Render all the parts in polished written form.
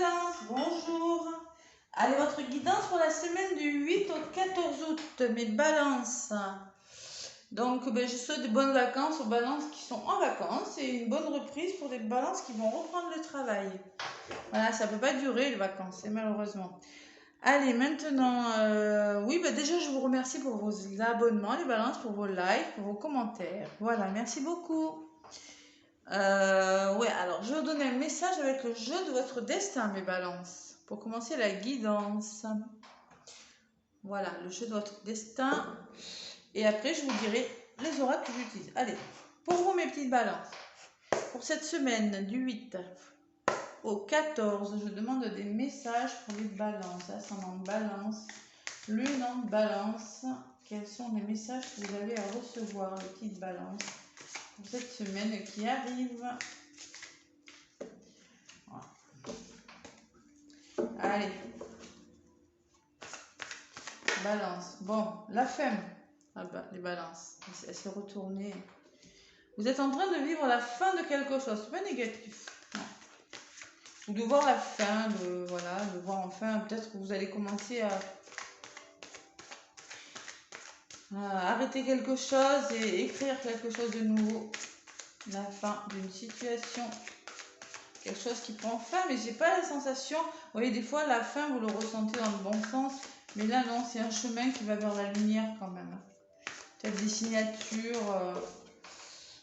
Balance, bonjour. Allez, votre guidance pour la semaine du 8 au 14 août, mes balances. Donc, je souhaite de bonnes vacances aux balances qui sont en vacances et une bonne reprise pour les balances qui vont reprendre le travail. Voilà, ça ne peut pas durer les vacances, malheureusement. Allez, maintenant, oui, déjà, je vous remercie pour vos abonnements, les balances, pour vos likes, pour vos commentaires. Voilà, merci beaucoup. Ouais, alors je vais vous donner un message avec le jeu de votre destin, mes balances. Pour commencer la guidance. Voilà, le jeu de votre destin. Et après, je vous dirai les oracles que j'utilise. Allez, pour vous, mes petites balances. Pour cette semaine du 8 au 14, je demande des messages pour les balances. Ascendant balance, lune en balance. Quels sont les messages que vous avez à recevoir, les petites balances, pour cette semaine qui arrive? Voilà. Allez. Balance. Bon, la femme. Ah bah, les balances. Elle s'est retournée. Vous êtes en train de vivre la fin de quelque chose. C'est pas négatif. Non. Ou de voir la fin, de voir enfin. Peut-être que vous allez commencer à arrêter quelque chose et écrire quelque chose de nouveau. La fin d'une situation. Quelque chose qui prend fin, mais j'ai pas la sensation. Vous voyez, des fois, la fin, vous le ressentez dans le bon sens. Mais là, non, c'est un chemin qui va vers la lumière quand même. Peut-être des signatures.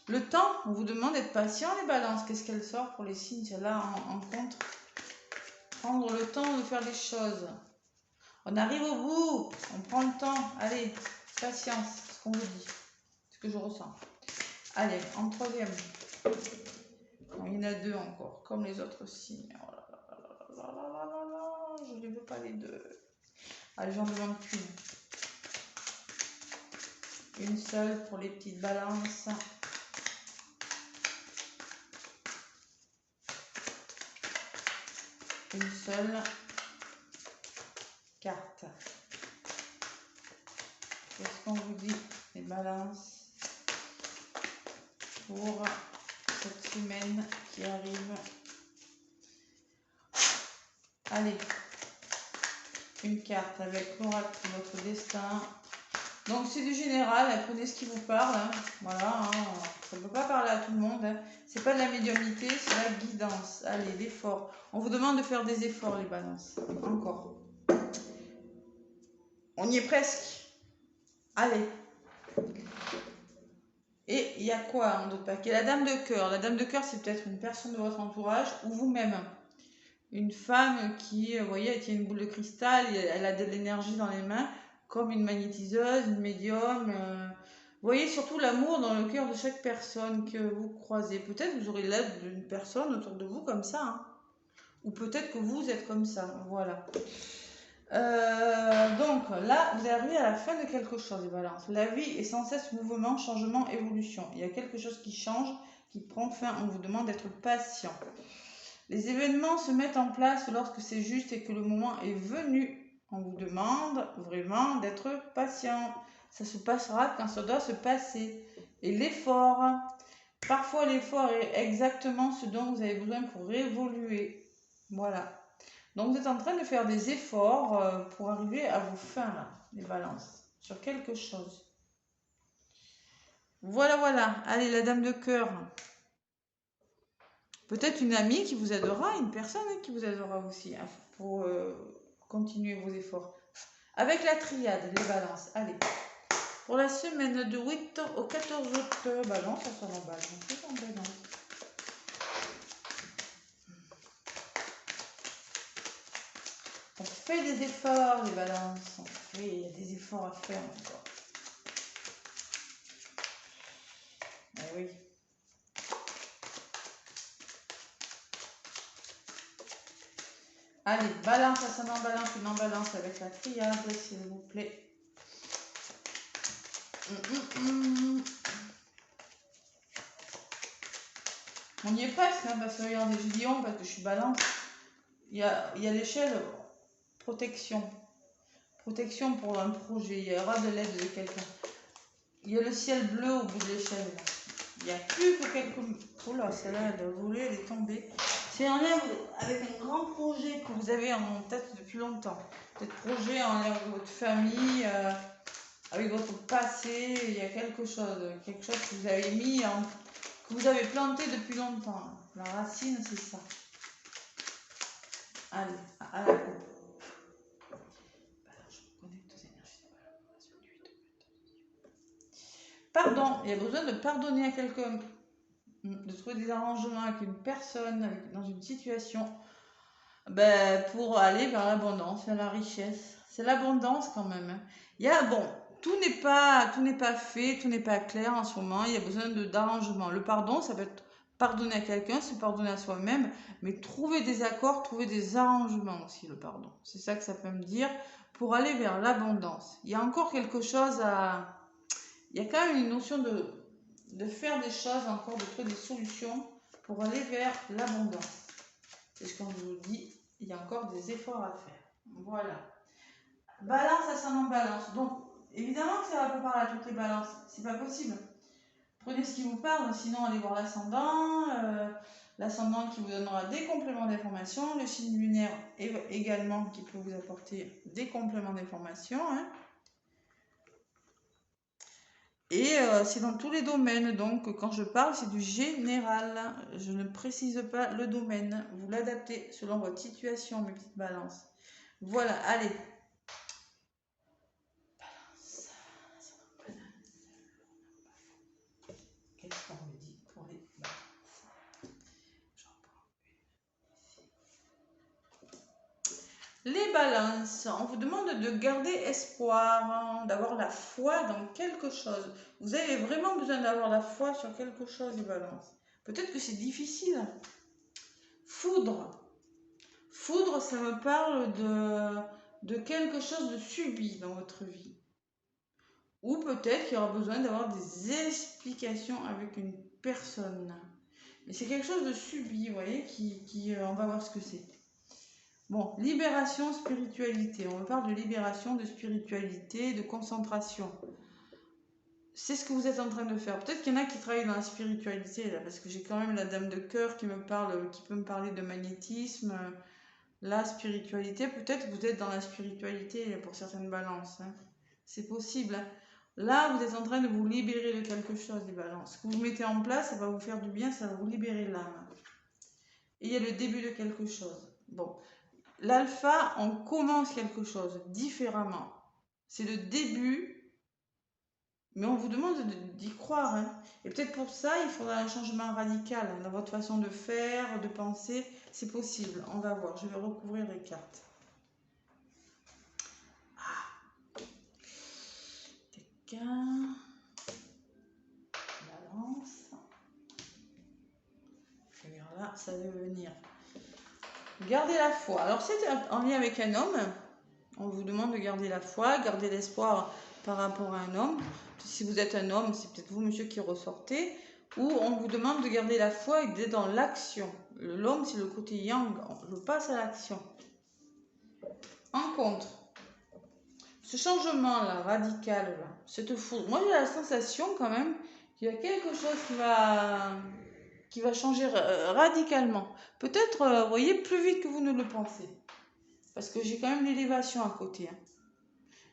Le temps, on vous demande d'être patient, les balances. Qu'est-ce qu'elle sort pour les signes? Là, en contre. Prendre le temps de faire les choses. On arrive au bout. On prend le temps. Allez, patience. C'est ce qu'on vous dit. C'est ce que je ressens. Allez, en troisième. Bon, il y en a deux encore, comme les autres signes. Oh là là là là là là là là. Je ne veux pas les deux. Allez, j'en demande qu'une. Une seule pour les petites balances. Une seule carte. Qu'est-ce qu'on vous dit, les balances, pour cette semaine qui arrive? Allez, une carte avec l'oracle de votre destin. Donc c'est du général, prenez ce qui vous parle. Hein. Voilà, hein. Ça ne peut pas parler à tout le monde. Hein. C'est pas de la médiumnité, c'est la guidance. Allez, l'effort. On vous demande de faire des efforts, les balances. Encore. On y est presque. Allez. Et il y a quoi en d'autres paquets? La dame de cœur. La dame de cœur, c'est peut-être une personne de votre entourage ou vous-même. Une femme qui, vous voyez, elle tient une boule de cristal, elle a de l'énergie dans les mains, comme une magnétiseuse, une médium. Vous voyez surtout l'amour dans le cœur de chaque personne que vous croisez. Peut-être vous aurez l'aide d'une personne autour de vous comme ça. Hein. Ou peut-être que vous êtes comme ça. Voilà. Donc là, vous arrivez à la fin de quelque chose, les balances. La vie est sans cesse mouvement, changement, évolution. Il y a quelque chose qui change, qui prend fin. On vous demande d'être patient. Les événements se mettent en place lorsque c'est juste et que le moment est venu. On vous demande vraiment d'être patient. Ça se passera quand ça doit se passer. Et l'effort. Parfois, l'effort est exactement ce dont vous avez besoin pour évoluer. Voilà. Donc, vous êtes en train de faire des efforts pour arriver à vos fins, là, les balances, sur quelque chose. Voilà, voilà. Allez, la dame de cœur. Peut-être une amie qui vous aidera, une personne qui vous aidera aussi hein, pour continuer vos efforts. Avec la triade, les balances. Allez. Pour la semaine de 8 au 14 août, balance, ça sera en balance. On fait des efforts, les balances. Oui, il y a des efforts à faire encore. Eh oui. Allez, balance, ascendant balance, une en balance avec la triade, s'il vous plaît. On y est presque, hein, parce que regardez, je dis on parce que je suis balance. Il y a l'échelle protection. Protection pour un projet. Il y aura de l'aide de quelqu'un. Il y a le ciel bleu au bout de l'échelle. Il n'y a plus que quelques... Oh là, celle-là, elle a volé, elle est tombée. C'est en lien avec un grand projet que vous avez en tête depuis longtemps. Peut-être projet en lien avec votre famille, avec votre passé. Il y a quelque chose que vous avez mis, que vous avez planté depuis longtemps. La racine, c'est ça. Allez, à la coupe. Pardon, il y a besoin de pardonner à quelqu'un, de trouver des arrangements avec une personne, dans une situation, pour aller vers l'abondance, vers la richesse. C'est l'abondance quand même. Hein. Il y a, bon, tout n'est pas fait, tout n'est pas clair en ce moment. Il y a besoin d'arrangements. Le pardon, ça peut être pardonner à quelqu'un, c'est pardonner à soi-même, mais trouver des accords, trouver des arrangements aussi, le pardon. C'est ça que ça peut me dire pour aller vers l'abondance. Il y a encore quelque chose à... Il y a quand même une notion de faire des choses encore, de trouver des solutions pour aller vers l'abondance. Et comme je vous le dis, il y a encore des efforts à faire. Voilà. Balance, ascendant, balance. Donc, évidemment que ça va pas parler à toutes les balances. C'est pas possible. Prenez ce qui vous parle, sinon allez voir l'ascendant. L'ascendant qui vous donnera des compléments d'information. Le signe lunaire également qui peut vous apporter des compléments d'information. Hein. Et c'est dans tous les domaines, donc quand je parle, c'est du général. Je ne précise pas le domaine. Vous l'adaptez selon votre situation, mes petites balances. Voilà, allez. Balance. Qu'est-ce qu'on me dit pour les balances? Les balances, on vous demande de garder espoir, d'avoir la foi dans quelque chose. Vous avez vraiment besoin d'avoir la foi sur quelque chose, les balances. Peut-être que c'est difficile. Foudre. Foudre, ça me parle de quelque chose de subi dans votre vie. Ou peut-être qu'il y aura besoin d'avoir des explications avec une personne. Mais c'est quelque chose de subi, vous voyez, on va voir ce que c'est. Bon, libération, spiritualité. On parle de libération, de spiritualité, de concentration. C'est ce que vous êtes en train de faire. Peut-être qu'il y en a qui travaillent dans la spiritualité, là, parce que j'ai quand même la dame de cœur qui peut me parler de magnétisme, la spiritualité. Peut-être que vous êtes dans la spiritualité pour certaines balances. Hein. C'est possible. Hein. Là, vous êtes en train de vous libérer de quelque chose, des balances. Ce que vous mettez en place, ça va vous faire du bien, ça va vous libérer l'âme. Et il y a le début de quelque chose. Bon. L'alpha, on commence quelque chose différemment. C'est le début, mais on vous demande d'y croire. Hein. Et peut-être pour ça, il faudra un changement radical hein, dans votre façon de faire, de penser. C'est possible, on va voir. Je vais recouvrir les cartes. Ah. Quelqu'un. Balance. Là, ça va venir. Gardez la foi. Alors, c'est en lien avec un homme. On vous demande de garder la foi, garder l'espoir par rapport à un homme. Si vous êtes un homme, c'est peut-être vous, monsieur, qui ressortez. Ou on vous demande de garder la foi et d'être dans l'action. L'homme, c'est le côté yang. Je passe à l'action. En contre, ce changement-là, radical, là, cette foudre, moi j'ai la sensation quand même qu'il y a quelque chose qui va changer radicalement. Peut-être, vous voyez, plus vite que vous ne le pensez. Parce que j'ai quand même l'élévation à côté. Hein.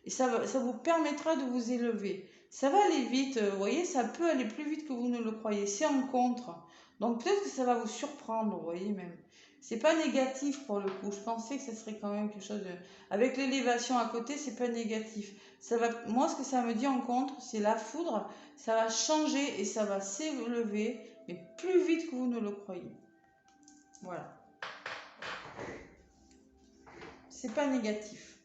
Et ça vous permettra de vous élever. Ça va aller vite, vous voyez, ça peut aller plus vite que vous ne le croyez. C'est en contre. Donc peut-être que ça va vous surprendre, vous voyez même. C'est pas négatif pour le coup. Je pensais que ça serait quand même quelque chose de... Avec l'élévation à côté, c'est pas négatif. Moi, ce que ça me dit en contre, c'est la foudre. Ça va changer et ça va s'élever, mais plus vite que vous ne le croyez. Voilà. C'est pas négatif.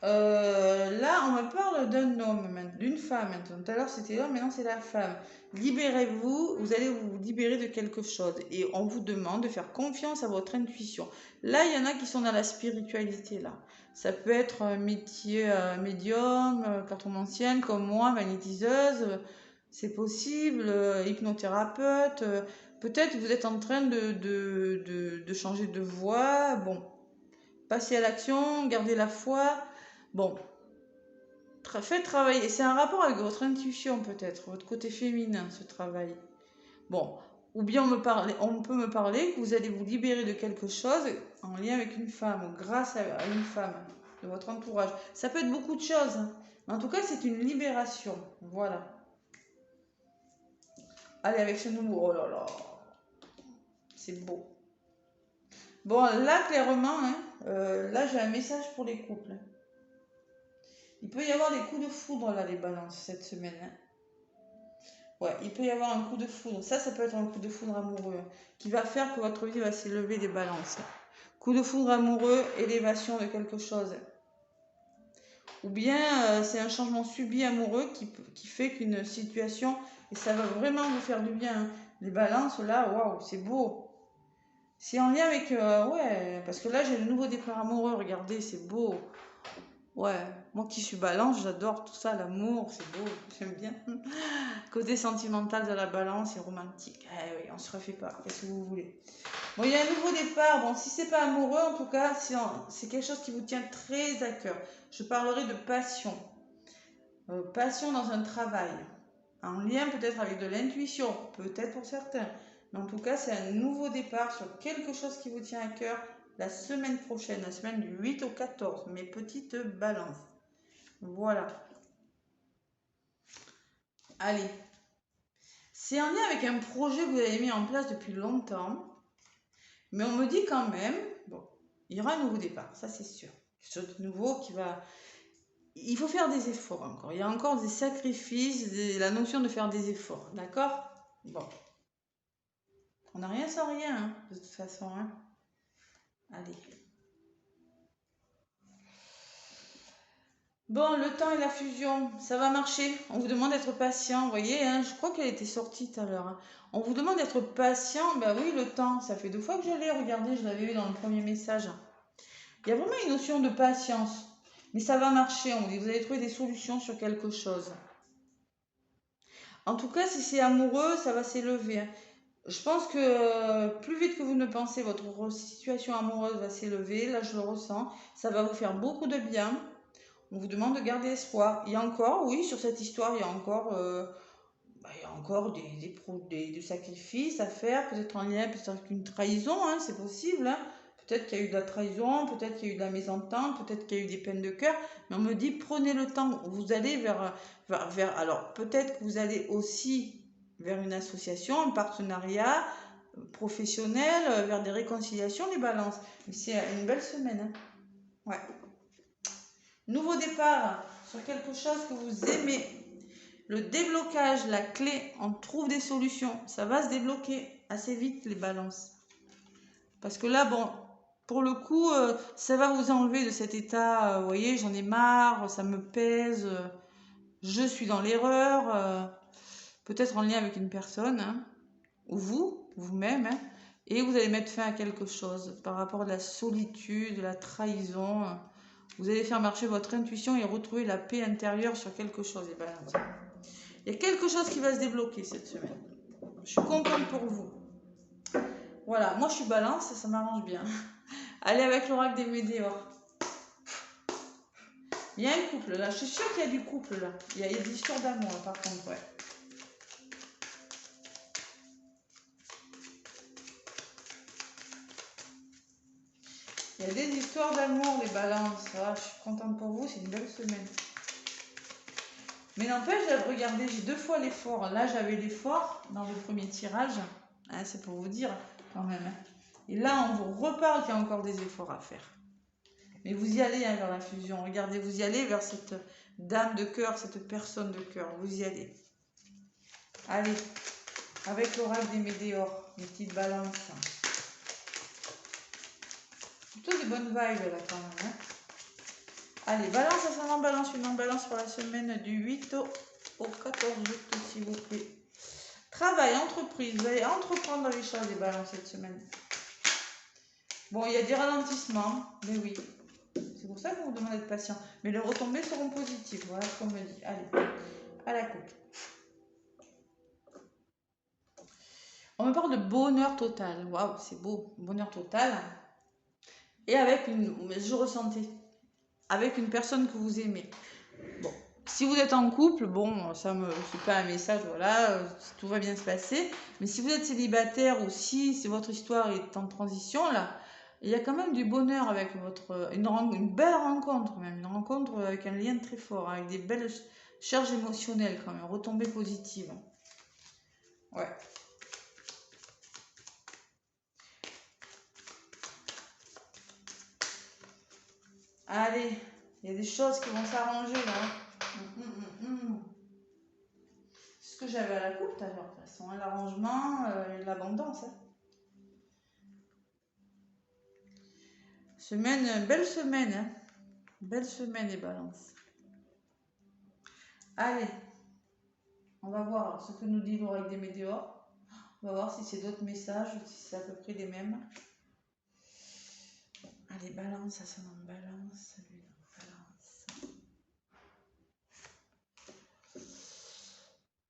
Là, on me parle d'un homme, d'une femme maintenant. Tout à l'heure, c'était l'homme, maintenant, c'est la femme. Libérez-vous, vous allez vous libérer de quelque chose. Et on vous demande de faire confiance à votre intuition. Là, il y en a qui sont dans la spiritualité, là. Ça peut être un métier médium, cartomancienne, comme moi, magnétiseuse. C'est possible, hypnothérapeute. Peut-être que vous êtes en train de changer de voie. Bon, passez à l'action, gardez la foi. Bon, faites travailler. C'est un rapport avec votre intuition peut-être, votre côté féminin, ce travail. Bon, Ou bien on peut me parler que vous allez vous libérer de quelque chose en lien avec une femme, ou grâce à une femme de votre entourage. Ça peut être beaucoup de choses, hein. Mais en tout cas, c'est une libération. Voilà. Allez, avec ce nouveau... Oh là là, c'est beau. Bon, là, clairement, hein, là, j'ai un message pour les couples. Il peut y avoir des coups de foudre, là, les balances, cette semaine. Hein. Ouais, il peut y avoir un coup de foudre. Ça peut être un coup de foudre amoureux qui va faire que votre vie va s'élever des balances. Coup de foudre amoureux, élévation de quelque chose. Ou bien c'est un changement subi amoureux qui fait qu'une situation, et ça va vraiment vous faire du bien. Hein. Les balances, là, waouh, c'est beau. C'est en lien avec... ouais, parce que là, j'ai le nouveau départ amoureux. Regardez, c'est beau. Ouais, moi qui suis balance, j'adore tout ça, l'amour, c'est beau, j'aime bien. Côté sentimental de la balance et romantique. Eh oui, on se refait pas, qu'est-ce que vous voulez. Bon, il y a un nouveau départ. Bon, si c'est pas amoureux, en tout cas, c'est quelque chose qui vous tient très à cœur. Je parlerai de passion. Passion dans un travail. En lien peut-être avec de l'intuition, peut-être pour certains. Mais en tout cas, c'est un nouveau départ sur quelque chose qui vous tient à cœur la semaine prochaine, la semaine du 8 au 14, mes petites balances. Voilà. Allez. C'est en lien avec un projet que vous avez mis en place depuis longtemps. Mais on me dit quand même, bon, il y aura un nouveau départ, ça c'est sûr. Quelque chose de nouveau qui va... Il faut faire des efforts encore. Il y a encore des sacrifices, la notion de faire des efforts, d'accord? Bon. On n'a rien sans rien, hein, de toute façon. Hein. Allez. Bon, le temps et la fusion, ça va marcher. On vous demande d'être patient. Vous voyez, hein, je crois qu'elle était sortie tout à l'heure. Hein. On vous demande d'être patient. Ben oui, le temps, ça fait 2 fois que je l'ai regardé. Je l'avais vu dans le premier message. Il y a vraiment une notion de patience. Mais ça va marcher. On dit, vous allez trouver des solutions sur quelque chose. En tout cas, si c'est amoureux, ça va s'élever. Hein. Je pense que plus vite que vous ne pensez, votre situation amoureuse va s'élever. Là, je le ressens. Ça va vous faire beaucoup de bien. On vous demande de garder espoir. Il y a encore, oui, sur cette histoire, il y a encore des sacrifices à faire, peut-être en lien, peut-être avec une trahison, hein, c'est possible. Hein. Peut-être qu'il y a eu de la trahison, peut-être qu'il y a eu de la mésentente, peut-être qu'il y a eu des peines de cœur. Mais on me dit, prenez le temps. Vous allez vers alors, peut-être que vous allez aussi vers une association, un partenariat professionnel, vers des réconciliations, les balances. Mais c'est une belle semaine. Hein. Ouais. Nouveau départ sur quelque chose que vous aimez. Le déblocage, la clé, on trouve des solutions. Ça va se débloquer assez vite, les balances. Parce que là, bon, pour le coup, ça va vous enlever de cet état, vous voyez, j'en ai marre, ça me pèse, je suis dans l'erreur, peut-être en lien avec une personne, hein, ou vous-même, hein, et vous allez mettre fin à quelque chose par rapport à la solitude, la trahison. Vous allez faire marcher votre intuition et retrouver la paix intérieure sur quelque chose, les balances. Il y a quelque chose qui va se débloquer cette semaine. Je suis contente pour vous. Voilà, moi je suis balance et ça m'arrange bien. Allez avec l'oracle des météores. Il y a un couple là, je suis sûre qu'il y a du couple là. Il y a des histoires d'amour par contre, ouais. Il y a des histoires d'amour, les balances. Ah, je suis contente pour vous, c'est une belle semaine. Mais n'empêche, regardez, j'ai 2 fois l'effort. Là, j'avais l'effort dans le premier tirage. Hein, c'est pour vous dire quand même. Hein. Et là, on vous reparle qu'il y a encore des efforts à faire. Mais vous y allez hein, vers la fusion. Regardez, vous y allez vers cette dame de cœur, cette personne de cœur. Vous y allez. Allez, avec l'oracle des météores, les petites balances. Plutôt des bonnes vibes là quand même. Hein. Allez, balance ascendant balance, une balance pour la semaine du 8 au 14 août, s'il vous plaît. Travail, entreprise, vous allez entreprendre les choses, les balances cette semaine. Bon, il y a des ralentissements, mais oui. C'est pour ça qu'on vous demande d'être patient. Mais les retombées seront positives, voilà ce qu'on me dit. Allez, à la coupe. On me parle de bonheur total. Waouh, c'est beau, bonheur total. Et avec je ressentais, avec une personne que vous aimez. Bon, Si vous êtes en couple, bon, c'est pas un message, voilà, tout va bien se passer. Mais si vous êtes célibataire ou si votre histoire est en transition, là, il y a quand même du bonheur avec une belle rencontre, même. Une rencontre avec un lien très fort, avec des belles charges émotionnelles, quand même, retombées positives. Ouais. Allez, il y a des choses qui vont s'arranger, là. C'est ce que j'avais à la coupe, d'ailleurs, de toute façon, hein, l'arrangement et l'abondance. Hein. Belle semaine, hein. Belle semaine, les balances. Allez, on va voir ce que nous dit l'oreille des météores. On va voir si c'est d'autres messages ou si c'est à peu près les mêmes. Allez, balance, ça sonne en balance.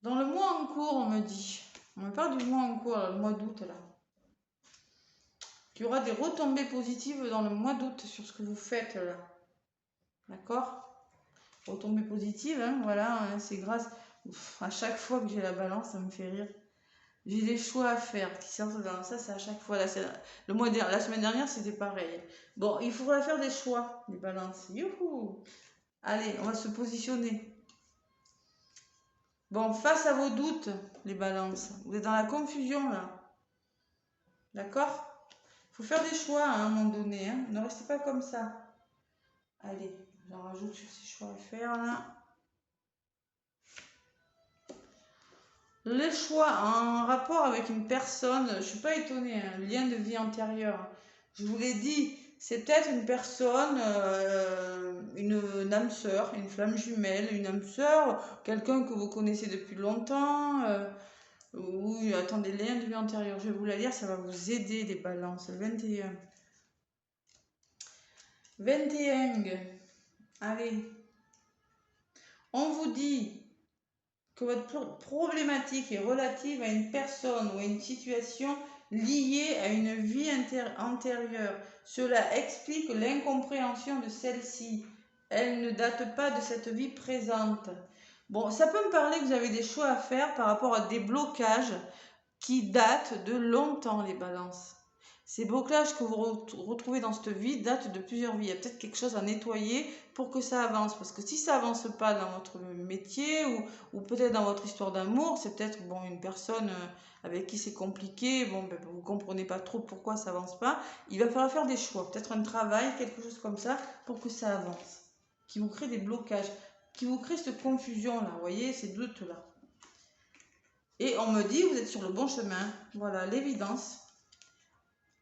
Dans le mois en cours, on me dit. On me parle du mois en cours, le mois d'août, là. Il y aura des retombées positives dans le mois d'août sur ce que vous faites, là. D'accord? Retombées positives, hein, voilà, hein, c'est grâce... à chaque fois que j'ai la balance, ça me fait rire. J'ai des choix à faire qui sortent dans ça, c'est à chaque fois. Là, la semaine dernière, c'était pareil. Bon, il faudra faire des choix, les balances. Youhou! Allez, on va se positionner. Bon, face à vos doutes, les balances, vous êtes dans la confusion, là. D'accord? Il faut faire des choix hein, à un moment donné. Hein. Ne restez pas comme ça. Allez, j'en rajoute sur ces choix à faire, là. Les choix en rapport avec une personne, je ne suis pas étonnée, hein, lien de vie antérieure. Je vous l'ai dit, c'est peut-être une personne, une âme sœur, une flamme jumelle, une âme sœur, quelqu'un que vous connaissez depuis longtemps, ou attendez, liens de vie antérieure. Je vais vous la lire, ça va vous aider, les balances. 21. 21. Allez. On vous dit que votre problématique est relative à une personne ou à une situation liée à une vie antérieure. Cela explique l'incompréhension de celle-ci. Elle ne date pas de cette vie présente. Bon, ça peut me parler que vous avez des choix à faire par rapport à des blocages qui datent de longtemps, les balances. Ces blocages que vous retrouvez dans cette vie datent de plusieurs vies. Il y a peut-être quelque chose à nettoyer pour que ça avance. Parce que si ça avance pas dans votre métier ou peut-être dans votre histoire d'amour, c'est peut-être bon, une personne avec qui c'est compliqué, bon, ben, vous ne comprenez pas trop pourquoi ça avance pas. Il va falloir faire des choix, peut-être un travail, quelque chose comme ça, pour que ça avance. Qui vous crée des blocages, qui vous crée cette confusion-là, vous voyez, ces doutes-là. Et on me dit, vous êtes sur le bon chemin. Voilà, l'évidence.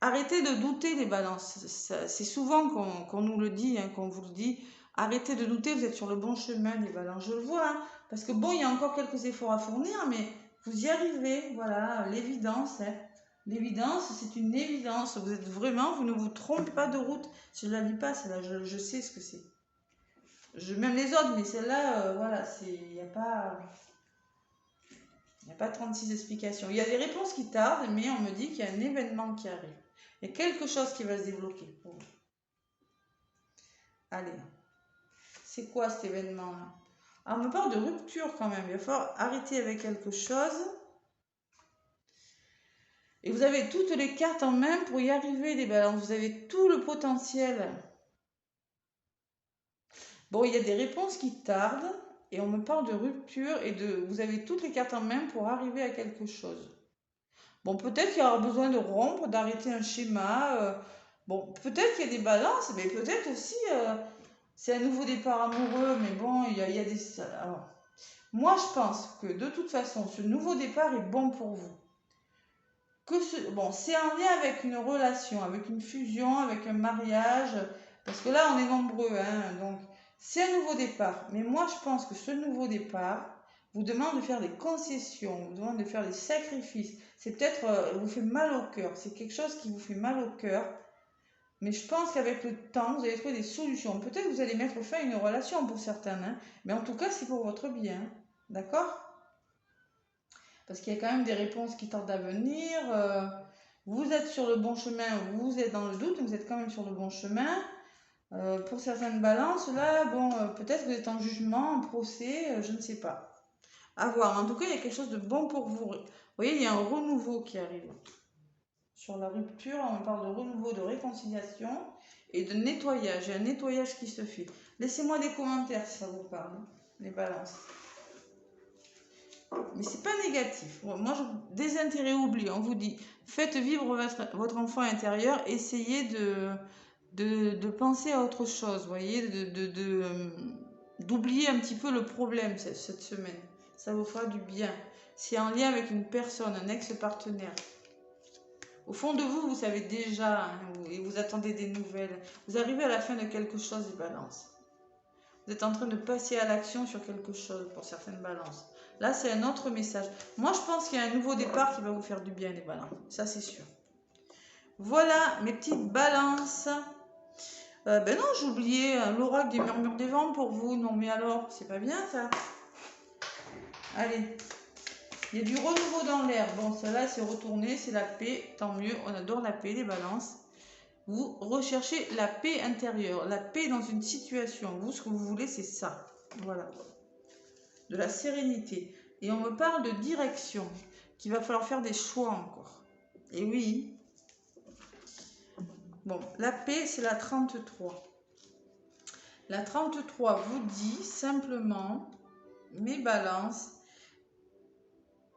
Arrêtez de douter, les balances. C'est souvent qu'on nous le dit, hein, qu'on vous le dit. Arrêtez de douter, vous êtes sur le bon chemin, les balances. Je le vois, hein, parce que bon, il y a encore quelques efforts à fournir, mais vous y arrivez. Voilà, l'évidence. Hein. L'évidence, c'est une évidence. Vous êtes vraiment, vous ne vous trompez pas de route. Je ne la lis pas, celle-là, je sais ce que c'est. Même les autres, mais celle-là, voilà, il n'y a pas... Il n'y a pas 36 explications. Il y a des réponses qui tardent, mais on me dit qu'il y a un événement qui arrive. Il y a quelque chose qui va se débloquer pour vous. Allez. C'est quoi cet événement-là? Alors, on me parle de rupture quand même. Il va falloir arrêter avec quelque chose. Et vous avez toutes les cartes en main pour y arriver, les balances. Vous avez tout le potentiel. Bon, il y a des réponses qui tardent. Et on me parle de rupture et vous avez toutes les cartes en main pour arriver à quelque chose. Bon, peut-être qu'il y aura besoin de rompre, d'arrêter un schéma. Bon, peut-être qu'il y a des balances, mais peut-être aussi c'est un nouveau départ amoureux. Mais bon, il y a des... Alors, moi, je pense que de toute façon, ce nouveau départ est bon pour vous. Bon, c'est en lien avec une relation, avec une fusion, avec un mariage. Parce que là, on est nombreux, hein, donc c'est un nouveau départ. Mais moi, je pense que ce nouveau départ vous demande de faire des concessions, vous demande de faire des sacrifices. C'est peut-être, vous fait mal au cœur. C'est quelque chose qui vous fait mal au cœur. Mais je pense qu'avec le temps, vous allez trouver des solutions. Peut-être que vous allez mettre fin à une relation pour certains. Hein, mais en tout cas, c'est pour votre bien. D'accord ? Parce qu'il y a quand même des réponses qui tardent à venir. Vous êtes sur le bon chemin, vous êtes dans le doute, vous êtes quand même sur le bon chemin. Pour certaines balances, là, bon, peut-être vous êtes en jugement, en procès, je ne sais pas. À voir. En tout cas, il y a quelque chose de bon pour vous. Vous voyez, il y a un renouveau qui arrive. Sur la rupture, on parle de renouveau, de réconciliation et de nettoyage. Il y a un nettoyage qui se fait. Laissez-moi des commentaires si ça vous parle, les balances. Mais c'est pas négatif. Moi, désintérêt oubli. On vous dit, faites vivre votre enfant intérieur. Essayez de penser à autre chose. Vous voyez, d'oublier un petit peu le problème cette semaine. Ça vous fera du bien. C'est en lien avec une personne, un ex-partenaire. Au fond de vous, vous savez déjà, hein, et vous attendez des nouvelles. Vous arrivez à la fin de quelque chose, les balances. Vous êtes en train de passer à l'action sur quelque chose pour certaines balances. Là, c'est un autre message. Moi, je pense qu'il y a un nouveau départ qui va vous faire du bien, les balances. Ça, c'est sûr. Voilà, mes petites balances. Ben non, j'ai oublié l'oracle des murmures des vents pour vous. Non, mais alors, c'est pas bien, ça. Allez. Il y a du renouveau dans l'air. Bon, celle-là, c'est retourné, c'est la paix. Tant mieux, on adore la paix, les balances. Vous recherchez la paix intérieure, la paix dans une situation. Vous, ce que vous voulez, c'est ça. Voilà. De la sérénité. Et on me parle de direction, qu'il va falloir faire des choix encore. Et oui. Bon, la paix, c'est la 33. La 33 vous dit simplement, mes balances,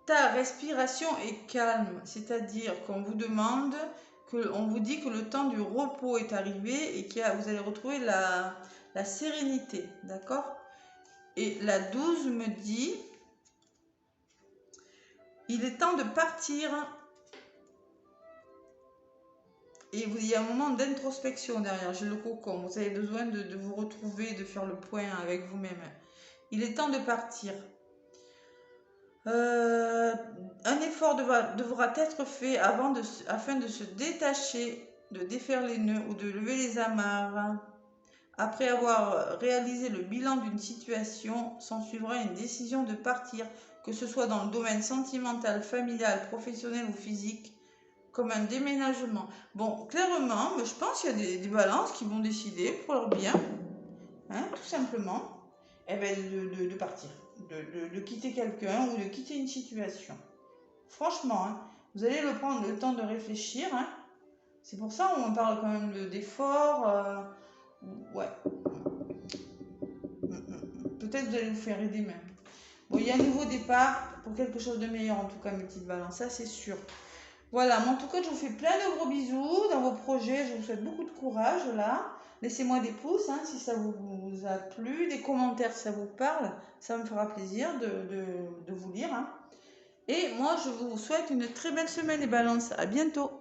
ta respiration est calme. C'est-à-dire qu'on vous demande, on vous dit que le temps du repos est arrivé et que vous allez retrouver la sérénité. D'accord ? Et la 12 me dit, il est temps de partir. Et il y a un moment d'introspection derrière. J'ai le cocon. Vous avez besoin de vous retrouver, de faire le point avec vous-même. Il est temps de partir. Un effort devra être fait afin de se détacher, de défaire les nœuds ou de lever les amarres. Après avoir réalisé le bilan d'une situation, s'en suivra une décision de partir, que ce soit dans le domaine sentimental, familial, professionnel ou physique, comme un déménagement. Bon, clairement, je pense qu'il y a des balances qui vont décider pour leur bien, hein, tout simplement, eh ben, de partir, de quitter quelqu'un ou de quitter une situation. Franchement, hein, vous allez prendre le temps de réfléchir. Hein. C'est pour ça qu'on parle quand même d'efforts. Ouais. Peut-être vous allez vous faire aider même. Bon, il y a un nouveau départ pour quelque chose de meilleur en tout cas, mes petites balances, ça c'est sûr. Voilà, mais en tout cas, je vous fais plein de gros bisous dans vos projets. Je vous souhaite beaucoup de courage là. Laissez-moi des pouces hein, si ça vous a plu, des commentaires si ça vous parle. Ça me fera plaisir de vous lire. Hein. Et moi, je vous souhaite une très belle semaine les balances. À bientôt.